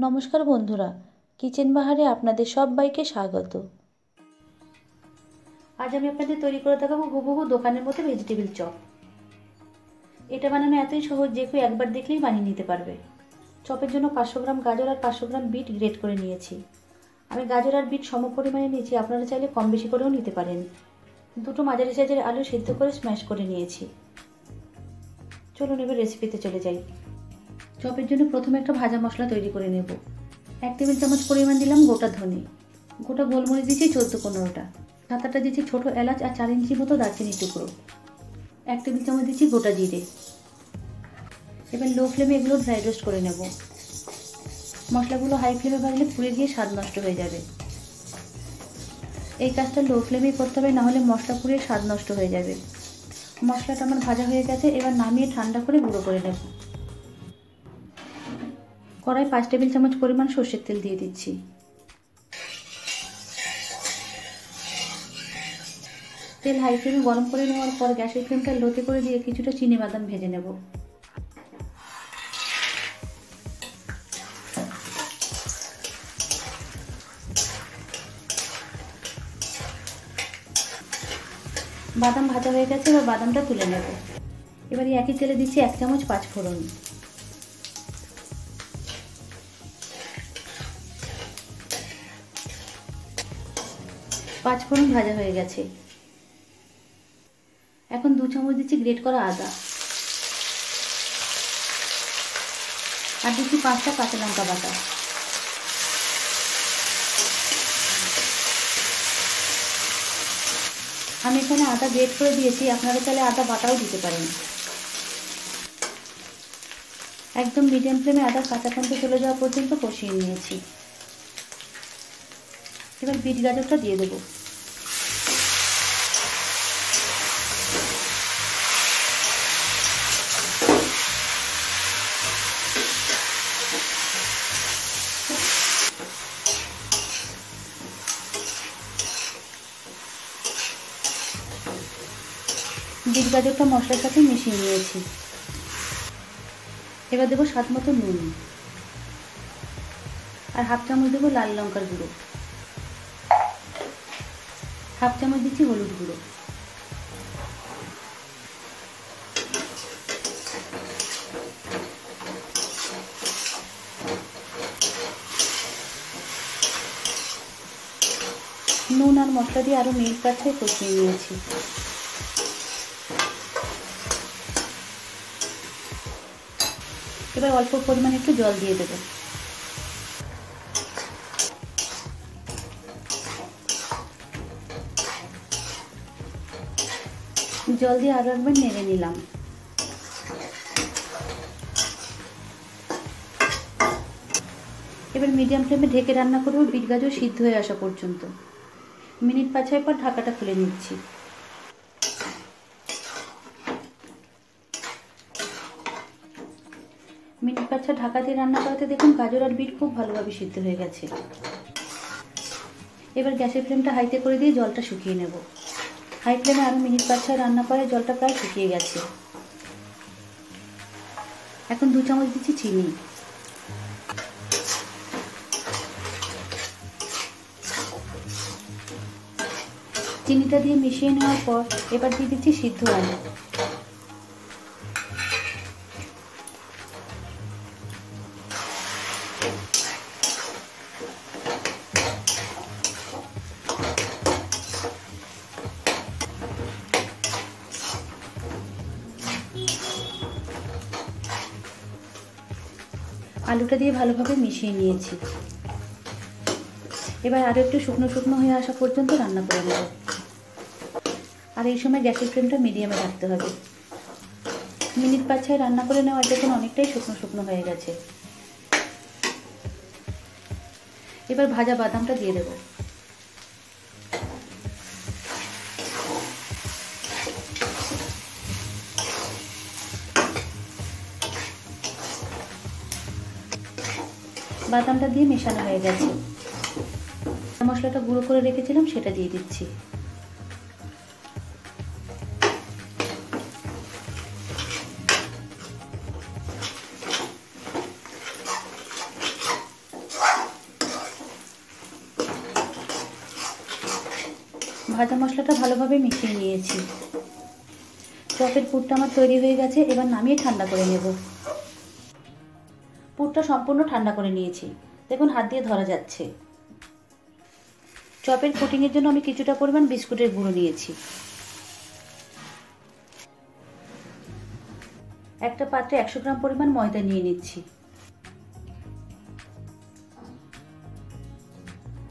নমস্কার বন্ধুরা, কিচেন বাহারে আপনাদের সবাইকে স্বাগত। আজ আমি আপনাদের তৈরি করে দেখাবো হুবহু দোকানের মতো ভেজিটেবিল চপ। এটা বানানো এতই সহজ যে কেউ একবার দেখলেই বানিয়ে নিতে পারবে। চপের জন্য 500 গ্রাম গাজর আর 500 গ্রাম বিট গ্রেট করে নিয়েছি। আমি গাজর আর বিট সম পরিমাণে নিয়েছি, আপনারা চাইলে কম বেশি করেও নিতে পারেন। দুটো মাঝারি সাইজের আলু সিদ্ধ করে স্ম্যাশ করে নিয়েছি। চলুন এবার রেসিপিতে চলে যাই। চপের জন্য প্রথমে একটা ভাজা মশলা তৈরি করে নেব। 1 টেবিল চামচ পরিমাণ দিলাম গোটা ধনে, গোটা গোলমরিচ দিচ্ছি 14-15টা, 7-8টা দিচ্ছি ছোট এলাচ আর 4 ইঞ্চি মতো দারচিনি টুকরো, 1 টেবিল চামচ দিচ্ছি গোটা জিরে। এবার লো ফ্লেমে এগুলো ড্রাই রোস্ট করে নেব। মশলাগুলো হাই ফ্লেমে ভাজলে পুড়ে গিয়ে স্বাদ নষ্ট হয়ে যাবে। এই কাজটা লো ফ্লেমেই করতে হবে, নাহলে মশলা পুড়ে স্বাদ নষ্ট হয়ে যাবে। মশলাটা আমার ভাজা হয়ে গেছে, এবার নামিয়ে ঠান্ডা করে গুঁড়ো করে নেব। কড়াই 5 টেবিল চামচ পরিমাণ সর্ষের তেল দিয়ে দিচ্ছি। তেল হাই ফ্লেমে গরম করে নেওয়ার পর গ্যাসের ফ্লেমটা লোতে করে দিয়ে কিছুটা চিনি বাদাম ভেজে নেব। বাদাম ভাজা হয়ে গেছে, এবার বাদামটা তুলে নেব। এবার একই তেলে দিচ্ছি 1 চামচ 5 ফোড়ন। পাঁচফোড়ন ভাজা হয়ে গেছে। এখন 2 চামচ দিচ্ছি গ্রেট করা আদা আর দিচ্ছি 5টা কাঁচা লঙ্কা বাটা। আমি এখানে আদা গ্রেট করে দিয়েছি, আপনারা চাইলে আদা বাটাও দিতে পারেন। একদম মিডিয়াম ফ্লেমে আদার কাঁচা গন্ধ চলে যাওয়া পর্যন্ত কষিয়ে নিয়েছি। এবার বিট গাজরটা দিয়ে দেবো। বিট গাজরটা মশলার সাথে মিশিয়ে নিয়েছি। এবার দেবো স্বাদ মতো নুন আর হাফ চামচ দেবো লাল লঙ্কার গুঁড়ো, হাফ চামচ দিচ্ছি হলুদ গুঁড়ো। নুন আর মশলা দিয়ে আরো মিনিট 5 কষিয়ে নিয়েছি। এবার অল্প পরিমাণে একটু জল দিয়ে দেব। জল দিয়ে আরো একবার নেড়ে নিলাম। এবার মিডিয়াম ফ্লেমে ঢেকে রান্না করব বিট গাজর সিদ্ধ হয়ে আসা পর্যন্ত। মিনিট 5 পর ঢাকাটা খুলে নিচ্ছি। মিনিট 5 ঢাকা দিয়ে রান্না করাতে দেখুন গাজর আর বিট খুব ভালোভাবে সিদ্ধ হয়ে গেছে। এবার গ্যাসের ফ্লেমটা হাইতে করে দিয়ে জলটা শুকিয়ে নেব। হাই ফ্লেমে আরো মিনিট 5 রান্না করে জলটা প্রায় শুকিয়ে গেছে। এখন 2 চামচ দিচ্ছি চিনি। চিনিটা দিয়ে মিশিয়ে নেওয়ার পর এবার দিয়ে দিচ্ছি সিদ্ধ আলু। আলুটা দিয়ে ভালোভাবে মিশিয়ে নিয়েছি। এবার আরো একটু শুকনো শুকনো হয়ে আসা পর্যন্ত রান্না করে নেব। আর এই সময় গ্যাসের ফ্লেমটা মিডিয়ামে রাখতে হবে। মিনিট 5 রান্না করে নেওয়া দেখুন অনেকটাই শুকনো শুকনো হয়ে গেছে। এবার ভাজা বাদামটা দিয়ে দেব। বাদামটা দিয়ে মেশানো হয়ে গেছে। মশলাটা গুঁড়ো করে রেখেছিলাম সেটা দিয়ে দিচ্ছি। ভাজা মশলাটা ভালোভাবে মিশিয়ে নিয়েছি। চপের পুরটা আমার তৈরি হয়ে গেছে, এবার নামিয়ে ঠান্ডা করে নেব। পুরটা সম্পূর্ণ ঠান্ডা করে নিয়েছি, দেখুন হাত দিয়ে ধরা যাচ্ছে। চপের কোটিংয়ের জন্য আমি কিছুটা পরিমাণ বিস্কুটের গুঁড়ো নিয়েছি। একটা পাত্রে 100 গ্রাম পরিমাণ ময়দা নিয়ে নিচ্ছি।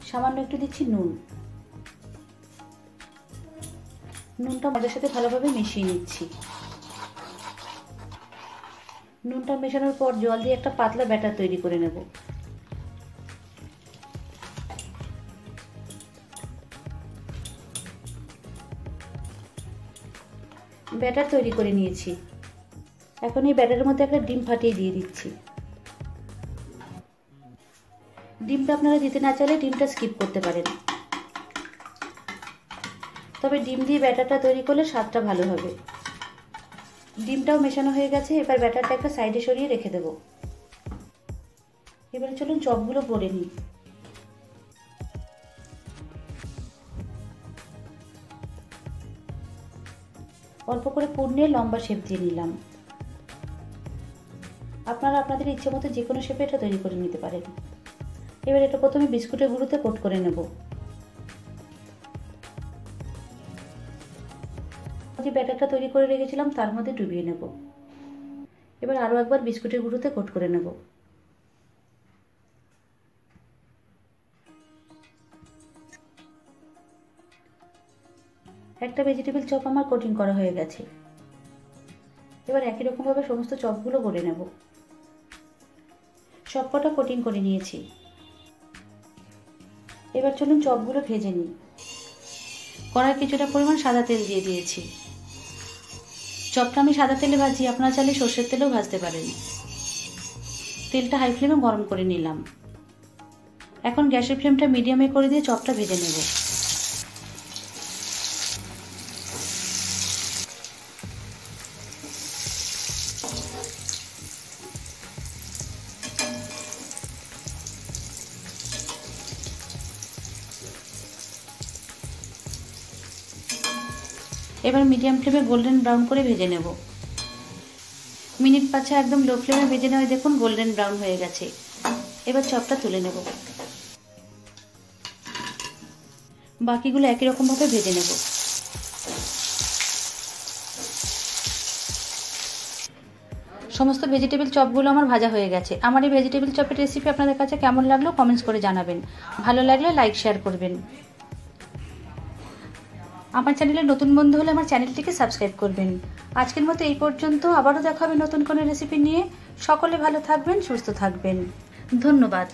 সামান্য একটু দিচ্ছি নুন। নুনটা ময়দার সাথে ভালোভাবে মিশিয়ে নিচ্ছি। নুনটা মেশানোর পর জল দিয়ে একটা পাতলা ব্যাটার তৈরি করে নেব। ব্যাটার তৈরি করে নিয়েছি। এখন এই ব্যাটারের মধ্যে একটা ডিম ফাটিয়ে দিয়ে দিচ্ছি। ডিমটা আপনারা দিতে না চাইলে ডিমটা স্কিপ করতে পারেন, তবে ডিম দিয়ে ব্যাটারটা তৈরি করলে স্বাদটা ভালো হবে। ডিমটাও মেশানো হয়ে গেছে, এবার ব্যাটারটা একটা সাইডে সরিয়ে রেখে দেব। এবারে চলুন চপগুলো গড়ে নিই। অল্প করে পুর নিয়ে লম্বা শেপ দিয়ে নিলাম। আপনারা আপনাদের ইচ্ছে মতো যে কোনো শেপে এটা তৈরি করে নিতে পারেন। এবার এটা প্রথমে বিস্কুটের গুঁড়োতে কোট করে নেব। যে ব্যাটারটা তৈরি করে রেখেছিলাম তার মধ্যে ডুবিয়ে নেব। এবার আরও একবার বিস্কুটের গুঁড়োতে কোট করে নেব। একটা ভেজিটেবল চপ আমার কোটিং করা হয়ে গেছে। এবার একই রকমভাবে সমস্ত চপগুলো গড়ে নেব। সবকটা কোটিং করে নিয়েছি। এবার চলুন চপগুলো ভেজে নিই। কড়ায় কিছুটা পরিমাণ সাদা তেল দিয়ে দিয়েছি। চপটা আমি সাদা তেলে ভাজি, আপনারা চাইলে সর্ষের তেলেও ভাজতে পারেন। তেলটা হাই ফ্লেমে গরম করে নিলাম। এখন গ্যাসের ফ্লেমটা মিডিয়ামে করে দিয়ে চপটা ভেজে নেব। এবার মিডিয়াম ফ্লেমে গোল্ডেন ব্রাউন করে ভেজে নেব। মিনিট 5 একদম লো ফ্লেমে ভেজে নেওয়ায় দেখুন গোল্ডেন ব্রাউন হয়ে গেছে। এবার চপটা তুলে নেব। বাকিগুলো একই রকমভাবে ভেজে নেব। সমস্ত ভেজিটেবল চপগুলো আমার ভাজা হয়ে গেছে। আমার এই ভেজিটেবল চপের রেসিপি আপনাদের কাছে কেমন লাগলো কমেন্টস করে জানাবেন। ভালো লাগলে লাইক শেয়ার করবেন। আমার চ্যানেলে নতুন বন্ধু হলে আমার চ্যানেলটিকে সাবস্ক্রাইব করবেন। আজকের মতো এই পর্যন্ত, আবারও দেখা হবে নতুন কোনো রেসিপি নিয়ে। সকলে ভালো থাকবেন, সুস্থ থাকবেন। ধন্যবাদ।